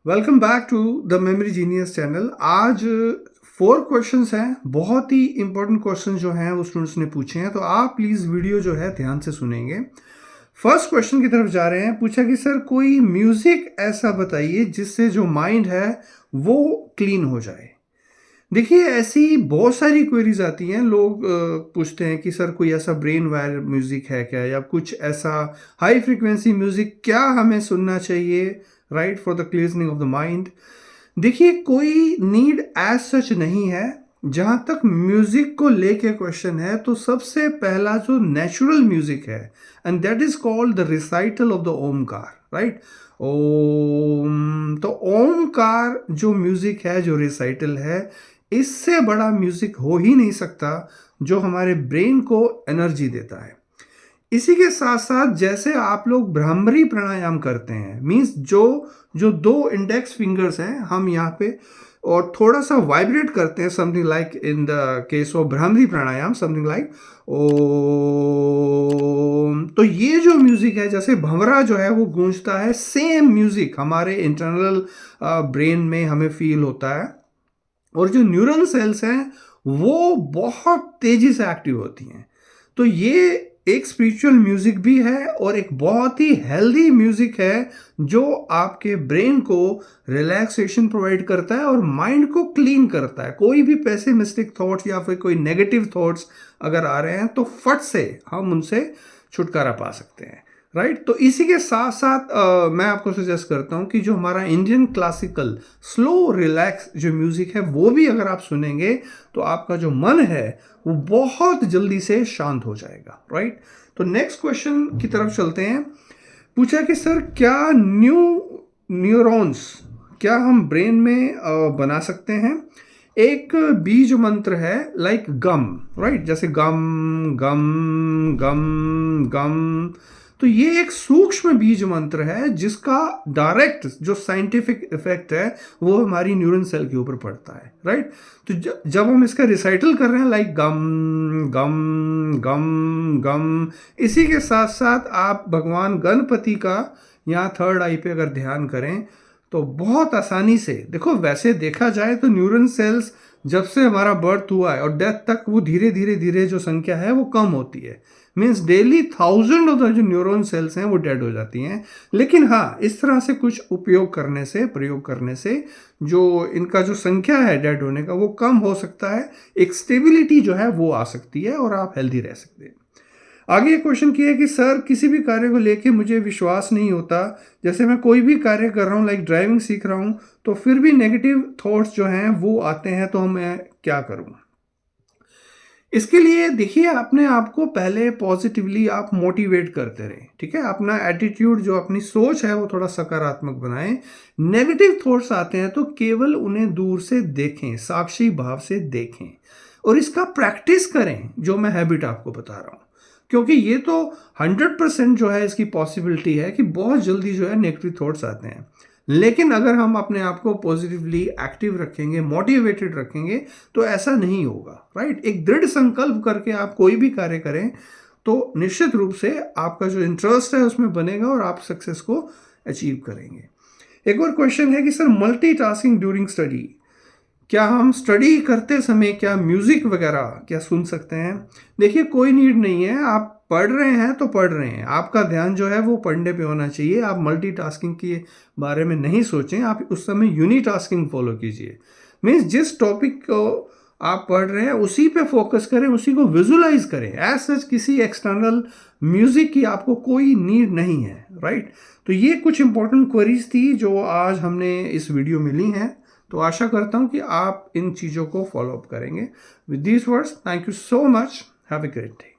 Welcome back to the memory genius channel. आज 4 questions हैं, बहुत ही इंपॉर्टेंट क्वेश्चन जो हैं वो स्टूडेंट्स ने पूछे हैं, तो आप प्लीज़ वीडियो जो है ध्यान से सुनेंगे। फर्स्ट क्वेश्चन की तरफ जा रहे हैं। पूछा कि सर कोई म्यूज़िक ऐसा बताइए जिससे जो माइंड है वो क्लीन हो जाए। देखिए, ऐसी बहुत सारी क्वेरीज आती हैं। लोग पूछते हैं कि सर कोई ऐसा ब्रेन वायर म्यूज़िक है क्या, या कुछ ऐसा हाई फ्रिक्वेंसी म्यूज़िक क्या हमें सुनना चाहिए, right, for the cleansing of the mind. देखिए, कोई नीड एज सच नहीं है। जहाँ तक म्यूज़िक को लेके क्वेश्चन है, तो सबसे पहला जो नेचुरल म्यूज़िक है, and that is called the recital of the Omkar, right. Om, तो ओमकार जो म्यूज़िक है, जो रिसाइटल है, इससे बड़ा म्यूजिक हो ही नहीं सकता जो हमारे ब्रेन को एनर्जी देता है। इसी के साथ साथ जैसे आप लोग भ्रामरी प्राणायाम करते हैं, मींस जो जो 2 इंडेक्स फिंगर्स हैं, हम यहाँ पे और थोड़ा सा वाइब्रेट करते हैं, something like in the case of Bhramari pranayama, something like Om. तो ये जो म्यूजिक है, जैसे भंवरा जो है वो गूंजता है, सेम म्यूजिक हमारे इंटरनल ब्रेन में हमें फील होता है। और जो न्यूरल सेल्स हैं वो बहुत तेजी से एक्टिव होती हैं। तो ये एक स्पिरिचुअल म्यूजिक भी है और एक बहुत ही हेल्दी म्यूजिक है जो आपके ब्रेन को रिलैक्सेशन प्रोवाइड करता है और माइंड को क्लीन करता है। कोई भी पेसिमिस्टिक थॉट्स या फिर कोई नेगेटिव थॉट्स अगर आ रहे हैं तो फट से हम उनसे छुटकारा पा सकते हैं, राइट। तो इसी के साथ साथ मैं आपको सजेस्ट करता हूँ कि जो हमारा इंडियन क्लासिकल स्लो रिलैक्स जो म्यूज़िक है वो भी अगर आप सुनेंगे तो आपका जो मन है वो बहुत जल्दी से शांत हो जाएगा, राइट। तो नेक्स्ट क्वेश्चन की तरफ चलते हैं। पूछा कि सर क्या न्यूरॉन्स क्या हम ब्रेन में बना सकते हैं। एक बीज मंत्र है, लाइक गम, राइट, जैसे गम गम गम गम। तो ये एक सूक्ष्म बीज मंत्र है जिसका डायरेक्ट जो साइंटिफिक इफेक्ट है वो हमारी न्यूरन सेल के ऊपर पड़ता है, राइट। तो जब हम इसका रिसाइटल कर रहे हैं, लाइक गम गम गम गम, इसी के साथ साथ आप भगवान गणपति का यहाँ थर्ड आई पे अगर ध्यान करें तो बहुत आसानी से, देखो वैसे देखा जाए तो न्यूरन सेल्स जब से हमारा बर्थ हुआ है और डेथ तक वो धीरे धीरे धीरे जो संख्या है वो कम होती है। मीन्स डेली 1000 ऑफ द जो न्यूरॉन सेल्स हैं वो डेड हो जाती हैं। लेकिन हाँ, इस तरह से कुछ प्रयोग करने से जो इनका जो संख्या है डेड होने का वो कम हो सकता है। एक स्टेबिलिटी जो है वो आ सकती है और आप हेल्दी रह सकते हैं। आगे क्वेश्चन किया है कि सर किसी भी कार्य को लेके मुझे विश्वास नहीं होता। जैसे मैं कोई भी कार्य कर रहा हूँ, लाइक ड्राइविंग सीख रहा हूँ, तो फिर भी नेगेटिव थॉट्स जो हैं वो आते हैं, तो मैं क्या करूँ। इसके लिए देखिए, अपने आप को पहले पॉजिटिवली आप मोटिवेट करते रहें, ठीक है। अपना एटीट्यूड, जो अपनी सोच है वो थोड़ा सकारात्मक बनाएं। नेगेटिव थॉट्स आते हैं तो केवल उन्हें दूर से देखें, साक्षी भाव से देखें और इसका प्रैक्टिस करें, जो मैं हैबिट आपको बता रहा हूँ। क्योंकि ये तो 100% जो है इसकी पॉसिबिलिटी है कि बहुत जल्दी जो है नेगेटिव थॉट्स आते हैं। लेकिन अगर हम अपने आप को पॉजिटिवली एक्टिव रखेंगे, मोटिवेटेड रखेंगे, तो ऐसा नहीं होगा, राइट। एक दृढ़ संकल्प करके आप कोई भी कार्य करें तो निश्चित रूप से आपका जो इंटरेस्ट है उसमें बनेगा और आप सक्सेस को अचीव करेंगे। एक और क्वेश्चन है कि सर मल्टीटास्किंग ड्यूरिंग स्टडी, क्या हम स्टडी करते समय क्या म्यूज़िक वगैरह क्या सुन सकते हैं। देखिए, कोई नीड नहीं है। आप पढ़ रहे हैं तो पढ़ रहे हैं, आपका ध्यान जो है वो पढ़ने पे होना चाहिए। आप मल्टीटास्किंग के बारे में नहीं सोचें, आप उस समय यूनिटास्किंग फॉलो कीजिए। मीन्स जिस टॉपिक को आप पढ़ रहे हैं उसी पे फोकस करें, उसी को विजुलाइज करें। एज सच किसी एक्सटर्नल म्यूज़िक की आपको कोई नीड नहीं है, राइट। तो ये कुछ इंपॉर्टेंट क्वेरीज थी जो आज हमने इस वीडियो में ली हैं। तो आशा करता हूं कि आप इन चीज़ों को फॉलो अप करेंगे। With these words, thank you so much, have a great day.